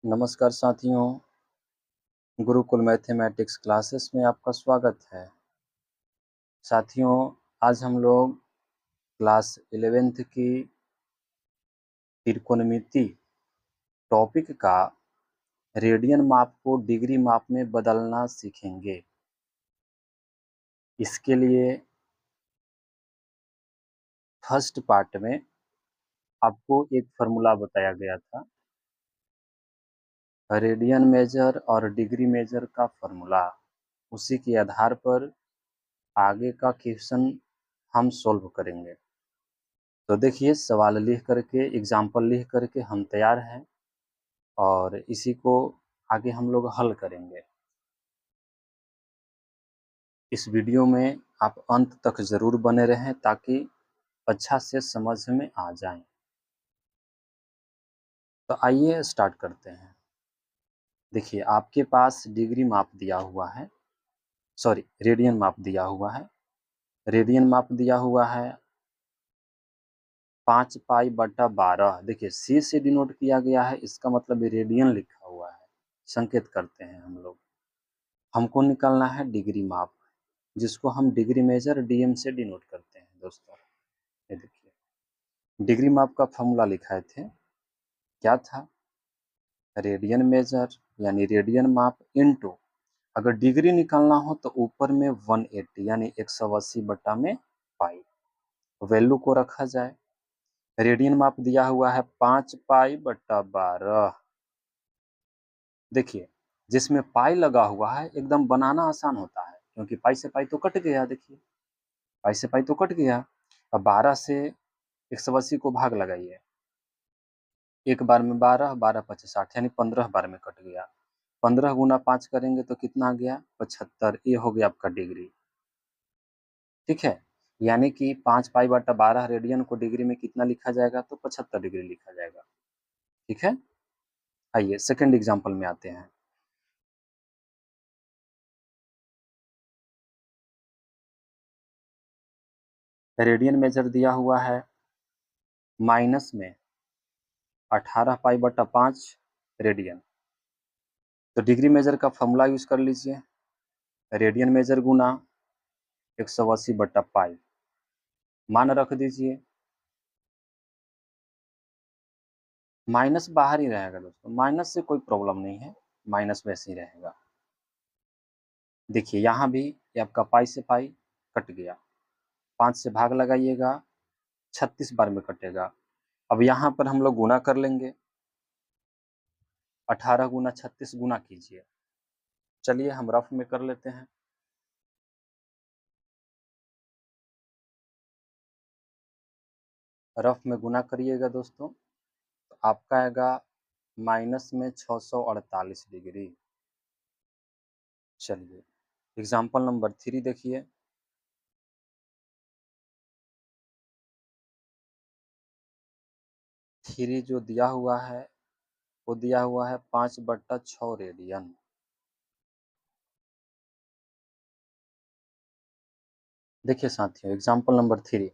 नमस्कार साथियों, Gurukul mathematics classes में आपका स्वागत है। साथियों, आज हम लोग क्लास 11th की त्रिकोणमिति टॉपिक का रेडियन माप को डिग्री माप में बदलना सीखेंगे। इसके लिए फर्स्ट पार्ट में आपको एक फॉर्मूला बताया गया था, रेडियन मेजर और डिग्री मेजर का फॉर्मूला। उसी के आधार पर आगे का क्वेश्चन हम सोल्व करेंगे। तो देखिए, सवाल लिख करके, एग्जाम्पल लिख करके हम तैयार हैं और इसी को आगे हम लोग हल करेंगे। इस वीडियो में आप अंत तक ज़रूर बने रहें ताकि अच्छा से समझ में आ जाए। तो आइए स्टार्ट करते हैं। देखिए, आपके पास डिग्री माप दिया हुआ है, सॉरी रेडियन माप दिया हुआ है। रेडियन माप दिया हुआ है 5π/12। देखिए, सी से डिनोट किया गया है, इसका मतलब रेडियन लिखा हुआ है। संकेत करते हैं हम लोग। हमको निकालना है डिग्री माप, जिसको हम डिग्री मेजर डीएम से डिनोट करते हैं। दोस्तों, ये देखिए, डिग्री माप का फॉर्मूला लिखाए थे, क्या था? रेडियन मेजर यानी रेडियन माप इनटू, अगर डिग्री निकालना हो तो ऊपर में 180 यानी 180 में पाई, वैल्यू को रखा जाए। रेडियन माप दिया हुआ है 5π/12। देखिए, जिसमें पाई लगा हुआ है एकदम बनाना आसान होता है, क्योंकि पाई से पाई तो कट गया। देखिए, पाई से पाई तो कट गया। अब 12 से 180 को भाग लगाइए, एक बार में 12, 12 5 60 यानी 15 बार में कट गया। 15 गुना 5 करेंगे तो कितना आ गया? 75। ये हो गया आपका डिग्री। ठीक है, यानी कि 5π/12 रेडियन को डिग्री में कितना लिखा जाएगा? तो 75 डिग्री लिखा जाएगा। ठीक है, आइए सेकेंड एग्जाम्पल में आते हैं। रेडियन मेजर दिया हुआ है माइनस में 18π/5 रेडियन। तो डिग्री मेजर का फॉर्मूला यूज कर लीजिए, रेडियन मेजर गुना 180/पाई, मान रख दीजिए। माइनस बाहर ही रहेगा दोस्तों, माइनस से कोई प्रॉब्लम नहीं है, माइनस वैसे ही रहेगा। देखिए, यहाँ भी ये आपका पाई से पाई कट गया, 5 से भाग लगाइएगा, 36 बार में कटेगा। अब यहाँ पर हम लोग गुना कर लेंगे, 18 गुना 36 गुना कीजिए। चलिए हम रफ में कर लेते हैं। रफ में गुना करिएगा दोस्तों, तो आपका आएगा माइनस में 648 डिग्री। चलिए एग्जाम्पल नंबर 3 देखिए। थ्री जो दिया हुआ है वो दिया हुआ है 5/6 रेडियन। देखिए साथियों, एग्जाम्पल नंबर 3,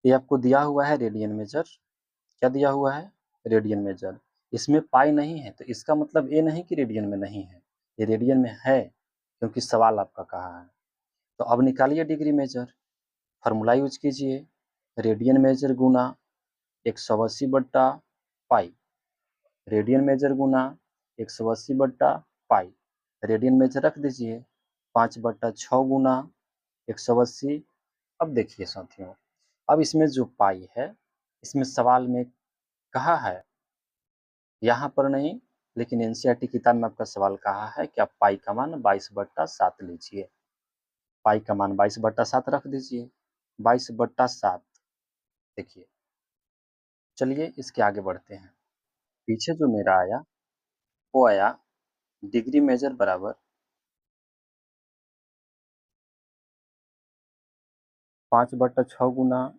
ये आपको दिया हुआ है रेडियन मेजर। क्या दिया हुआ है? Radian major. इसमें पाई नहीं है, तो इसका मतलब ये नहीं कि रेडियन में नहीं है, ये रेडियन में है, क्योंकि सवाल आपका कहा है। तो अब निकालिए डिग्री मेजर, फार्मूला यूज कीजिए, रेडियन मेजर गुना 180/पाई, रेडियन मेजर गुना 180/पाई, रेडियन मेजर रख दीजिए, 5/6 गुना 180। अब देखिए साथियों, अब इसमें जो पाई है, इसमें सवाल में कहा है, यहाँ पर नहीं, लेकिन एनसीईआरटी किताब में आपका सवाल कहा है कि आप पाई का मान 22/7 लीजिए। पाई का मान 22/7 रख दीजिए, 22/7। देखिए, चलिए इसके आगे बढ़ते हैं। पीछे जो मेरा आया वो आया डिग्री मेजर बराबर 5/6 गुना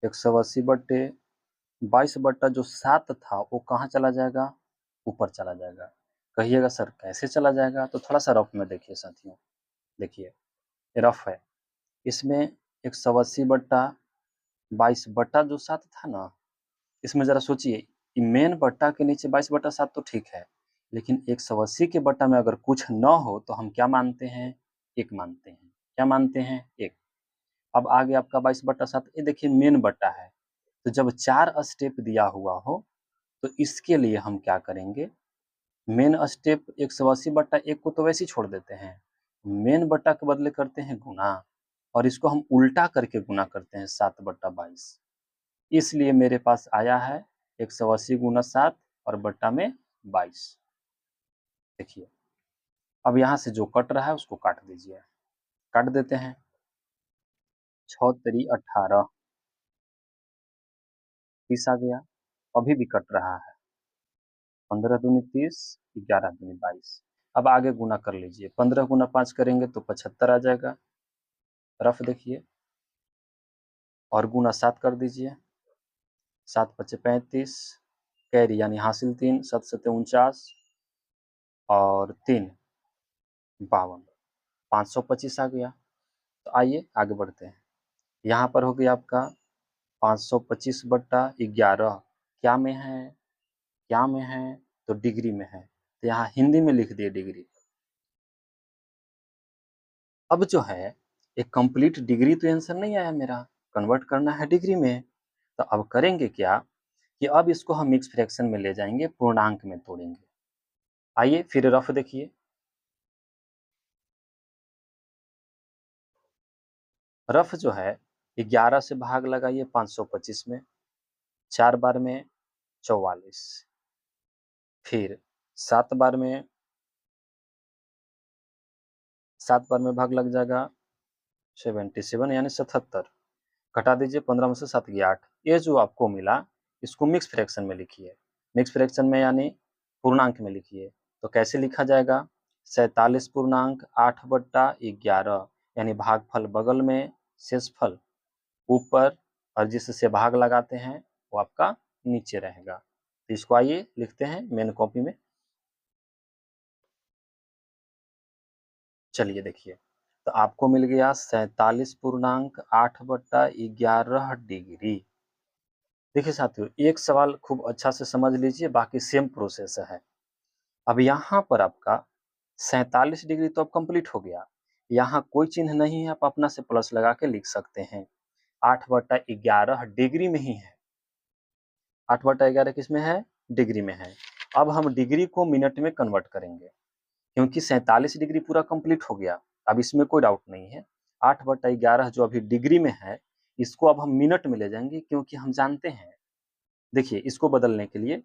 180/22 था, वो कहाँ चला जाएगा? ऊपर चला जाएगा। कहिएगा सर कैसे चला जाएगा? तो थोड़ा सा रफ में देखिए साथियों। देखिए, रफ है, इसमें 180/22 था ना, इसमें जरा सोचिए, मेन बट्टा के नीचे 22/7 तो ठीक है, लेकिन 180 के बट्टा में अगर कुछ न हो तो हम क्या मानते हैं? 1 मानते हैं। क्या मानते हैं? 1। अब आगे आपका 22/7, ये देखिए मेन बट्टा है, तो जब 4 स्टेप दिया हुआ हो, तो इसके लिए हम क्या करेंगे? मेन स्टेप 180/1 को तो वैसे ही छोड़ देते हैं। मेन बट्टा के बदले करते हैं गुणा, और इसको हम उल्टा करके गुणा करते हैं 7/22। इसलिए मेरे पास आया है 180 गुना 7 और बट्टा में 22। देखिए, अब यहाँ से जो कट रहा है उसको काट दीजिए। काट देते हैं। 6 तेरी 18, 30 आ गया। अभी भी कट रहा है। 15 दूनी 30, 11 दूनी 22। अब आगे गुना कर लीजिए। 15 गुना 5 करेंगे तो 75 आ जाएगा। रफ देखिए, और गुना 7 कर दीजिए। 7 पचे 35, कैरी यानी हासिल 3, 7 सते 49 और 3 52, 525 आ गया। तो आइए आगे बढ़ते हैं। यहाँ पर हो गया आपका 525/11। क्या में है? क्या में है? तो डिग्री में है, तो यहाँ हिंदी में लिख दिए डिग्री। अब जो है, एक कंप्लीट डिग्री तो आंसर नहीं आया मेरा, कन्वर्ट करना है डिग्री में। तो अब करेंगे क्या कि अब इसको हम मिक्स फ्रैक्शन में ले जाएंगे, पूर्णांक में तोड़ेंगे। आइए फिर रफ देखिए। रफ जो है, 11 से भाग लगाइए 525 में, 4 बार में 44, फिर 7 बार में 7 बार में भाग लग जाएगा 77 यानी 77। घटा दीजिए, 15 में से 7 गया 8। ये जो आपको मिला, इसको मिक्स फ्रैक्शन में लिखिए। मिक्स फ्रैक्शन में यानी पूर्णांक में लिखिए। तो कैसे लिखा जाएगा? 47/8/11, यानी भागफल बगल में, शेषफल ऊपर, और जिससे भाग लगाते हैं वो आपका नीचे रहेगा। तो इसको आइए लिखते हैं मेन कॉपी में। चलिए देखिए, तो आपको मिल गया 47/8/11 डिग्री। देखिए साथियों, एक सवाल खूब अच्छा से समझ लीजिए, बाकी सेम प्रोसेस है। अब यहाँ पर आपका 47 डिग्री तो अब कंप्लीट हो गया। यहाँ कोई चिन्ह नहीं है, आप अपना से प्लस लगा के लिख सकते हैं। 8/11 डिग्री में ही है। 8/11 किस में है? डिग्री में है। अब हम डिग्री को मिनट में कन्वर्ट करेंगे, क्योंकि 47 डिग्री पूरा कंप्लीट हो गया। अब इसमें कोई डाउट नहीं है। 8/11 जो अभी डिग्री में है, इसको अब हम मिनट में ले जाएंगे, क्योंकि हम जानते हैं, देखिए इसको बदलने के लिए,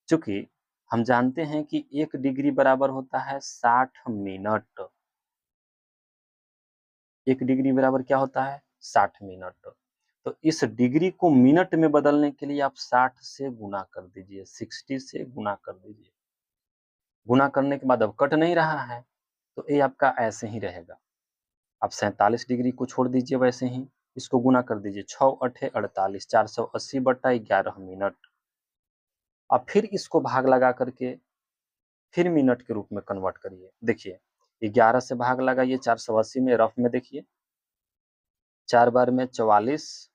चूंकि हम जानते हैं कि 1 डिग्री बराबर होता है 60 मिनट। 1 डिग्री बराबर क्या होता है? 60 मिनट। तो इस डिग्री को मिनट में बदलने के लिए आप 60 से गुना कर दीजिए, 60 से गुना कर दीजिए। गुना करने के बाद अब कट नहीं रहा है, तो ये आपका ऐसे ही रहेगा। आप 47 डिग्री को छोड़ दीजिए वैसे ही, इसको गुना कर दीजिए। 6 अठे 48, 480/11 मिनट। अब फिर इसको भाग लगा करके फिर मिनट के रूप में कन्वर्ट करिए। देखिए, 11 से भाग लगाइए 480 में, रफ में देखिए। 4 बार में 44,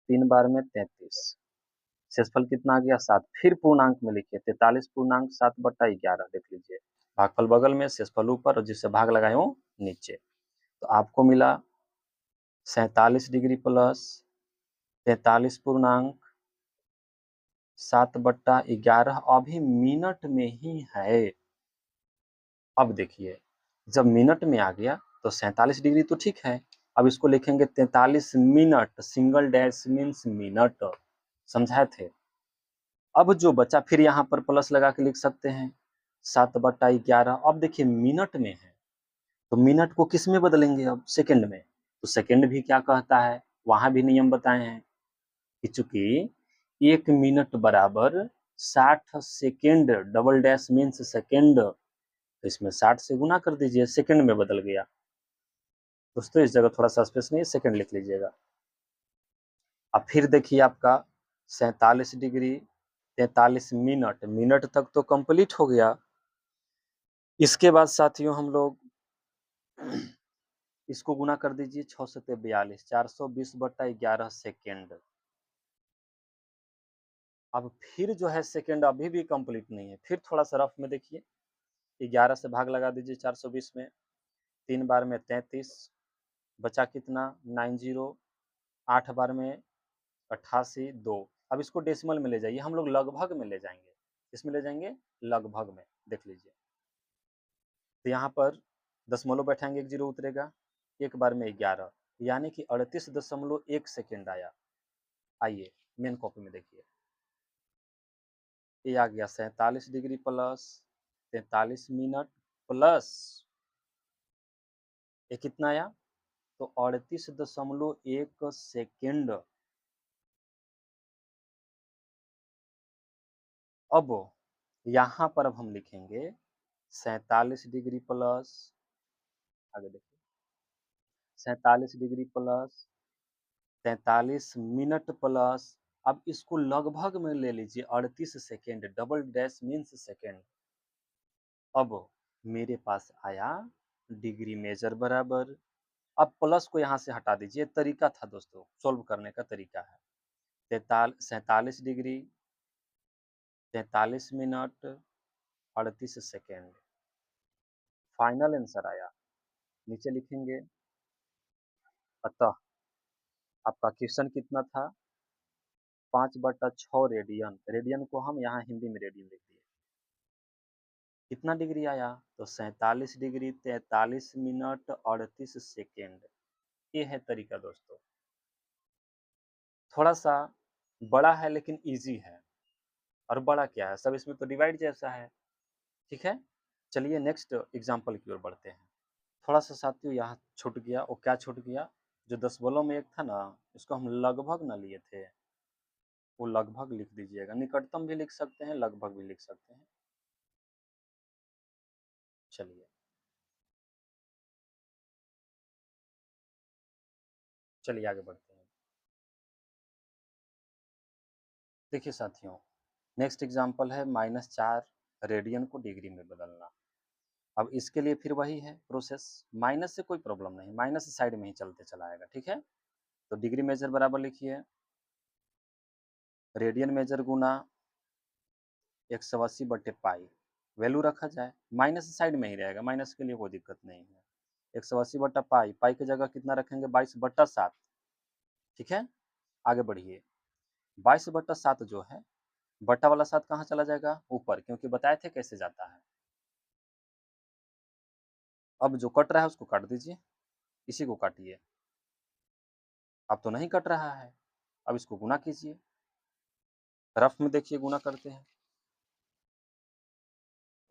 3 बार में 33, शेषफल कितना आ गया? 7। फिर पूर्णांक में लिखिए, 43/7/11 देख लीजिए। भागफल बगल में, शेषफल ऊपर, और जिससे भाग लगाए वो नीचे। तो आपको मिला 47 डिग्री प्लस 43 पूर्णांक 7/11, अभी मिनट में ही है। अब देखिए, जब मिनट में आ गया तो 47 डिग्री तो ठीक है। अब इसको लिखेंगे 43 minute, single dash means minute. समझाए थे? अब जो बचा फिर यहाँ पर प्लस लगा के लिख सकते हैं, 7/11। अब देखिए मिनट में है, तो मिनट को किस में बदलेंगे? अब सेकंड में। तो सेकंड भी क्या कहता है, वहां भी नियम बताए हैं कि चूंकि 1 मिनट बराबर 60 second, double dash means second, तो इसमें 60 से गुना कर दीजिए, सेकंड में बदल गया। दोस्तों इस जगह थोड़ा सा स्पेस नहीं है, सेकंड लिख लीजिएगा। अब फिर देखिए आपका 47 डिग्री 43 मिनट, मिनट तक तो कंप्लीट हो गया। इसके बाद साथियों हम लोग इसको गुना कर दीजिए, 6 सते 42, 420/11 सेकेंड। अब फिर जो है सेकंड अभी भी कंप्लीट नहीं है, फिर थोड़ा सा रफ में देखिए, 11 से भाग लगा दीजिए 420 में, 3 बार में 33, बचा कितना 90, 8 बार में 88, 2। अब इसको डेसिमल में ले जाइए, हम लोग लगभग में ले जाएंगे, इसमें ले जाएंगे लगभग में, देख लीजिए। तो यहाँ पर दशमलव बैठाएंगे, एक जीरो उतरेगा, एक बार में 11, यानी कि 38.1 सेकेंड आया। आइए मेन कॉपी में देखिए, ये आ गया 47 डिग्री प्लस 43 मिनट प्लस, ये कितना आया, तो 38.1 सेकेंड। अब यहाँ पर अब हम लिखेंगे 47 डिग्री प्लस, आगे देखिए, 47 डिग्री प्लस 43 मिनट प्लस, अब इसको लगभग में ले लीजिए 38 second, double dash means second. अब मेरे पास आया डिग्री मेजर बराबर, अब प्लस को यहाँ से हटा दीजिए, तरीका था दोस्तों, सोल्व करने का तरीका है। 47 degree 43 minute 38 second, final answer आया, नीचे लिखेंगे। अतः आपका क्वेश्चन कितना था, 5/6 रेडियन, रेडियन को हम यहाँ हिंदी में रेडियन लिख दिए। कितना डिग्री आया, तो 47 डिग्री 43 मिनट 38 सेकेंड। ये है तरीका दोस्तों, थोड़ा सा बड़ा है लेकिन इजी है, और बड़ा क्या है, सब इसमें तो डिवाइड जैसा है। ठीक है, चलिए नेक्स्ट एग्जाम्पल की ओर बढ़ते हैं। थोड़ा सा साथियों यहाँ छूट गया, वो क्या छूट गया, जो दशमलव में एक था ना, इसको हम लगभग ना लिए थे, वो लगभग लिख दीजिएगा, निकटतम भी लिख सकते हैं, लगभग भी लिख सकते हैं। चलिए चलिए आगे बढ़ते हैं। देखिए साथियों, नेक्स्ट एग्जाम्पल है -4 रेडियन को डिग्री में बदलना। अब इसके लिए फिर वही है प्रोसेस, माइनस से कोई प्रॉब्लम नहीं, माइनस साइड में ही चलते चला आएगा। ठीक है, तो डिग्री मेजर बराबर लिखिए, रेडियन मेजर गुना 180/पाई, वैल्यू रखा जाए, माइनस साइड में ही रहेगा, माइनस के लिए कोई दिक्कत नहीं है। 180/पाई, पाई की जगह कितना रखेंगे 22/7। ठीक है, आगे बढ़िए, 22/7 जो है, बट्टा वाला 7 कहाँ चला जाएगा, ऊपर, क्योंकि बताए थे कैसे जाता है। अब जो कट रहा है उसको काट दीजिए, इसी को काटिए, अब तो नहीं कट रहा है, अब इसको गुना कीजिए, रफ में देखिए गुना करते हैं,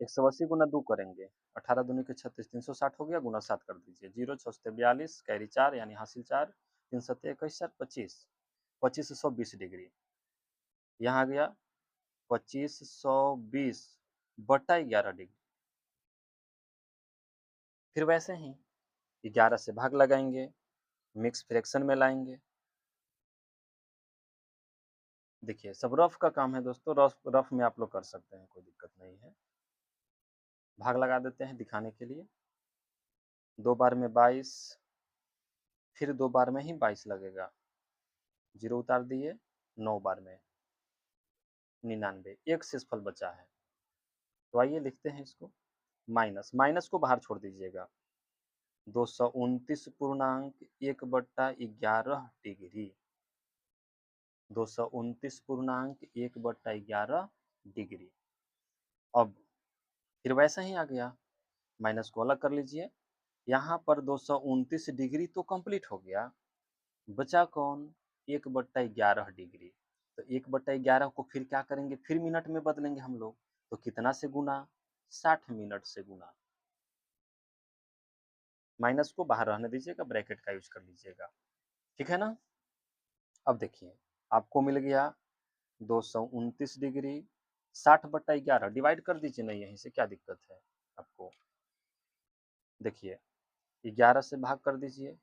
180 गुना 2 करेंगे, 18 दूनी के 36, 360 हो गया, गुना 7 कर दीजिए, 0 6 42, कैरी 4 यानी हासिल 4, 3 7 21, 4 25, 2520 डिग्री, यहाँ आ गया 2520/11 डिग्री। फिर वैसे ही 11 से भाग लगाएंगे, मिक्स फ्रैक्शन में लाएंगे। देखिए सब रफ का काम है दोस्तों, रफ रफ में आप लोग कर सकते हैं, कोई दिक्कत नहीं है। भाग लगा देते हैं दिखाने के लिए, 2 बार में 22, फिर 2 बार में ही 22 लगेगा, 0 उतार दिए, 9 बार में 99, एक शेषफल बचा है। तो आइए लिखते हैं इसको, माइनस, माइनस को बाहर छोड़ दीजिएगा, 229.1/11 डिग्री, 229.1/11 अब फिर वैसा ही आ गया, माइनस को अलग कर लीजिए, यहाँ पर 229 डिग्री तो कंप्लीट हो गया, बचा कौन, 1/11 डिग्री। तो 1/11 को फिर क्या करेंगे, फिर मिनट में बदलेंगे हम लोग, तो कितना से गुना, 60 मिनट से गुना, माइनस को बाहर रहने दीजिएगा, ब्रैकेट का यूज कर लीजिएगा। ठीक है ना, अब देखिए आपको मिल गया 229 डिग्री, 60/11 डिवाइड कर दीजिए ना, यहीं से क्या दिक्कत है आपको। देखिए 11 से भाग कर दीजिए,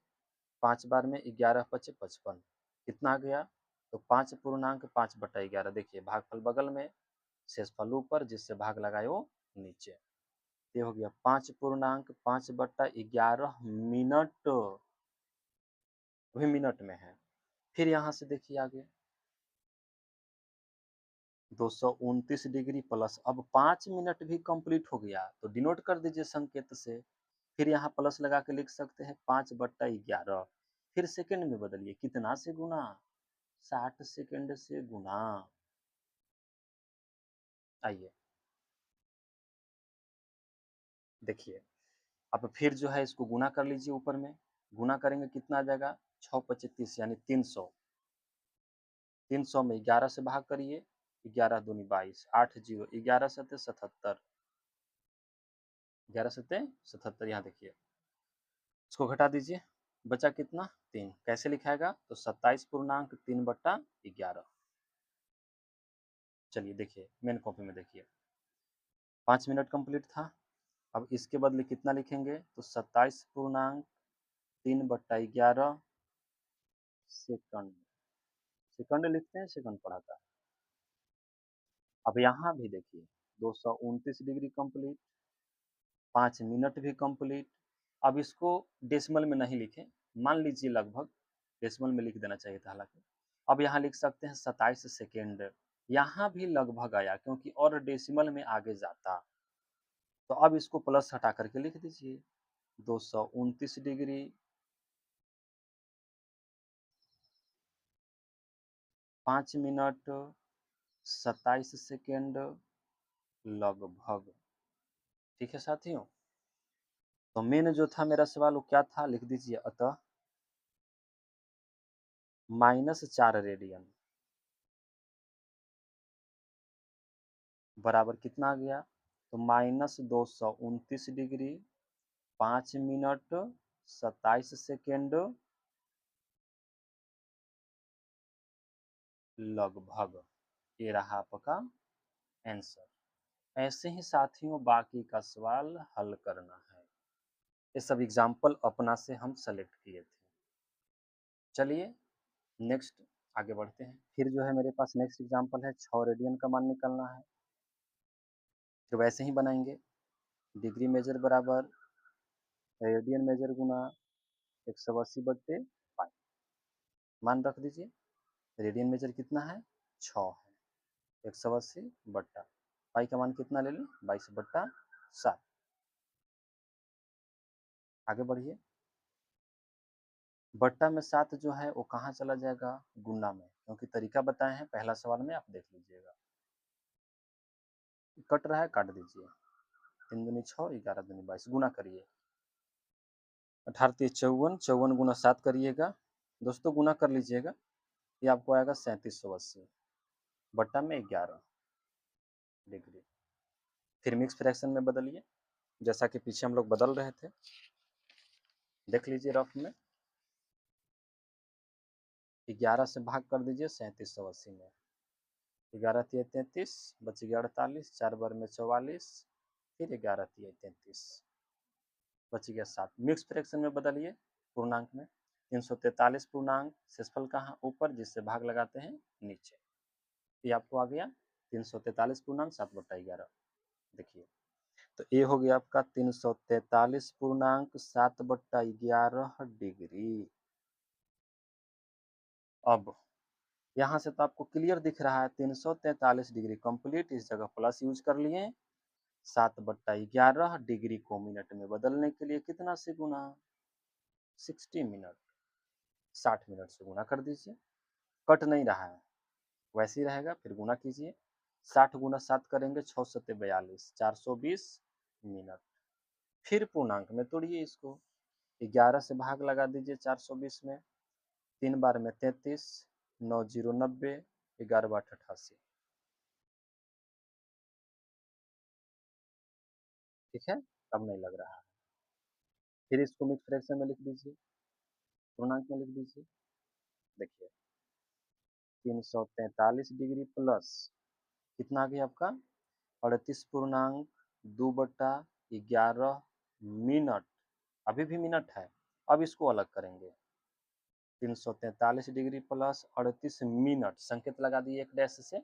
5 बार में 11 पचे 55, कितना आ गया, तो 5.5/11, देखिए भागफल बगल में, शेषफल ऊपर, जिससे भाग लगाए वो नीचे, ये हो गया 5.5/11 मिनट, भी मिनट में है। फिर यहाँ से देखिए आगे, 229 डिग्री प्लस, अब 5 मिनट भी कंप्लीट हो गया तो डिनोट कर दीजिए संकेत से। फिर यहाँ प्लस लगा के लिख सकते हैं 5/11। फिर सेकंड में बदलिए, कितना से गुना, 60 सेकंड से गुना। आइए देखिए, अब फिर जो है इसको गुना कर लीजिए, ऊपर में गुना करेंगे कितना आ जाएगा, 6×25 यानी 300। 300 में 11 से भाग करिए, 11 दूनी 22, 8 जीरो, 11 सत्ते 77, 11 सत्ते 77। यहाँ देखिए, इसको घटा दीजिए, बचा कितना, 3। कैसे लिखाएगा, तो 27.3/11। चलिए देखिए, मेन कॉपी में देखिए 5 मिनट कंप्लीट था। अब इसके बदले कितना लिखेंगे, तो 27.3/11 सेकंड। सेकंड लिखते हैं, सेकंड पढ़ाता है। अब यहाँ भी देखिए 229 डिग्री कंप्लीट, 5 मिनट भी कंप्लीट। अब इसको डेसिमल में नहीं लिखें, मान लीजिए लगभग, डेसिमल में लिख देना चाहिए था हालांकि। अब यहाँ लिख सकते हैं 27 सेकेंड, यहाँ भी लगभग आया क्योंकि और डेसिमल में आगे जाता। तो अब इसको प्लस हटा करके लिख दीजिए, 229 डिग्री 5 मिनट 27 सेकेंड लगभग। ठीक है साथियों, तो मेन जो था मेरा सवाल वो क्या था, लिख दीजिए, अतः -4 रेडियन बराबर कितना आ गया, तो -229 डिग्री 5 मिनट 27 सेकेंड लगभग। ये रहा आपका आंसर। ऐसे ही साथियों बाकी का सवाल हल करना है। ये सब एग्जाम्पल अपना से हम सेलेक्ट किए थे। चलिए नेक्स्ट आगे बढ़ते हैं। फिर जो है मेरे पास नेक्स्ट एग्जाम्पल है, 6 रेडियन का मान निकालना है। तो वैसे ही बनाएंगे, डिग्री मेजर बराबर रेडियन मेजर गुना 180/पाई। मान रख दीजिए, रेडियन मेजर कितना है, 6 है, 180 बट्टा पाई का मान कितना ले लें, 22/7। आगे बढ़िए, बट्टा में 7 जो है वो कहाँ चला जाएगा, गुना में, क्योंकि तरीका बताए हैं पहला सवाल में, आप देख लीजिएगा। कट रहा है, काट दीजिए, 3 दूनी 6, 11 दूनी 22, गुना करिए, 18 3 54, 54 गुना 7 करिएगा, दोस्तों गुना कर लीजिएगा, ये आपको आएगा 3780 बट्टा में 11 डिग्री। फिर मिक्स फ्रैक्शन में बदलिए, जैसा कि पीछे हम लोग बदल रहे थे, देख लीजिए रफ में, 11 से भाग कर दीजिए 3780 में, 11 तिया 33, बच गया 48, 4 बार में 44, फिर 11 तिया 33, बच गया 7। मिक्स फ्रैक्शन में बदलिए, पूर्णांक में, 343 पूर्णांक, शेषफल कहाँ, ऊपर, जिससे भाग लगाते हैं नीचे। ये आपको आ गया 343 पूर्णांक 7/11। देखिए, तो ये हो गया आपका 343 पूर्णांक 7/11 डिग्री। अब यहाँ से तो आपको क्लियर दिख रहा है 343 डिग्री कंप्लीट, इस जगह प्लस यूज कर लिए। 7/11 डिग्री को मिनट में बदलने के लिए कितना से गुना, 60 मिनट, 60 मिनट से गुना कर दीजिए, कट नहीं रहा है, वैसे ही रहेगा। फिर गुना कीजिए, 60 गुना 7 करेंगे, 6 सत्ते 42, 420 मिनट। फिर पूर्णांक में तोड़िए इसको, 11 से भाग लगा दीजिए 420 में, 3 बार में 33, 9 जीरो 90, 11 बाट 88। ठीक है, अब नहीं लग रहा है। फिर इसको मिक्स फ्रैक्शन में लिख दीजिए, पूर्णांक में लिख दीजिए। देखिए 343 डिग्री प्लस कितना आ गया आपका, 38.2/11 मिनट। अभी भी मिनट है, अब इसको अलग करेंगे, 343 डिग्री प्लस 38 मिनट, संकेत लगा दिए एक डैश से,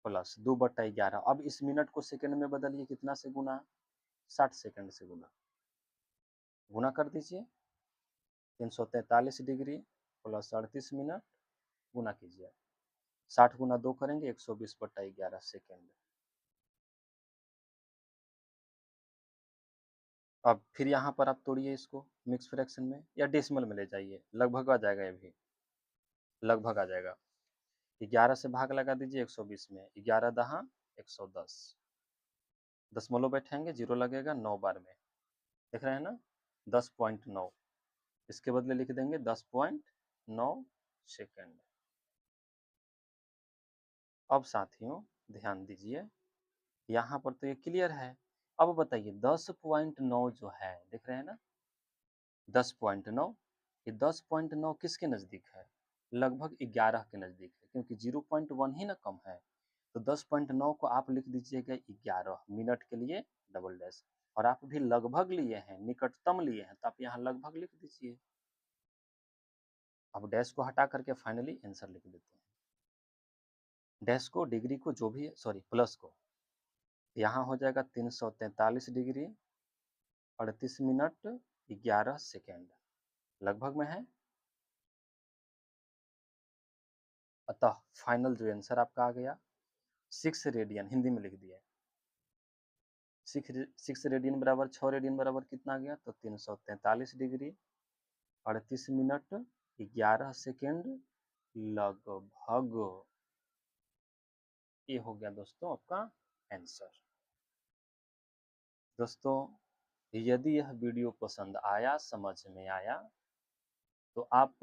प्लस 2/11। अब इस मिनट को सेकंड में बदलिए, कितना से गुना, 60 सेकंड से गुना, गुना कर दीजिए, 343 डिग्री प्लस 38 मिनट, गुना कीजिए, 60 गुना 2 करेंगे 120/11 सेकेंड। अब फिर यहाँ पर आप तोड़िए इसको मिक्स फ्रैक्शन में या डेसिमल में ले जाइए, लगभग आ जाएगा ये भी, लगभग आ जाएगा। 11 से भाग लगा दीजिए 120 में, 11 दहा 110, दशमलव बैठाएंगे 0 लगेगा 9 बार में, देख रहे हैं ना 10.9, इसके बदले लिख देंगे 10.9 सेकेंड। अब साथियों ध्यान दीजिए, यहाँ पर तो ये क्लियर है। अब बताइए 10.9 जो है, देख रहे हैं ना 10.9, ये 10.9 किसके नज़दीक है? लगभग 11 के नज़दीक है, क्योंकि 0.1 ही ना कम है। तो 10.9 को आप लिख दीजिएगा 11 मिनट के लिए डबल डैश, और आप भी लगभग लिए हैं, निकटतम लिए हैं, तो आप यहाँ लगभग लिख दीजिए। अब डैश को हटा करके फाइनली आंसर लिख देते हैं। डैश को, डिग्री को, जो भी सॉरी प्लस को, यहाँ हो जाएगा 343 डिग्री 38 मिनट 11 सेकेंड, लगभग में है। अतः फाइनल जो आंसर आपका आ गया 6 रेडियन, हिंदी में लिख दिया। 6 रेडियन बराबर 6 रेडियन बराबर कितना आ गया? तो 343 डिग्री 38 मिनट 11 सेकेंड लगभग। ये हो गया दोस्तों आपका आंसर। दोस्तों यदि यह वीडियो पसंद आया, समझ में आया, तो आप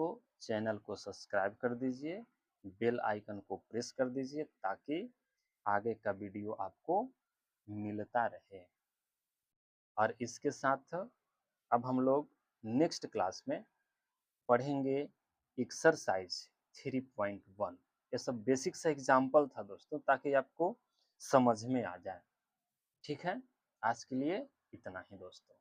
चैनल को सब्सक्राइब कर दीजिए, बेल आइकन को प्रेस कर दीजिए, ताकि आगे का वीडियो आपको मिलता रहे। और इसके साथ अब हम लोग नेक्स्ट क्लास में पढ़ेंगे एक्सरसाइज 3.1। ये सब बेसिक सा एग्जाम्पल था दोस्तों, ताकि आपको समझ में आ जाए। ठीक है, आज के लिए इतना ही दोस्तों।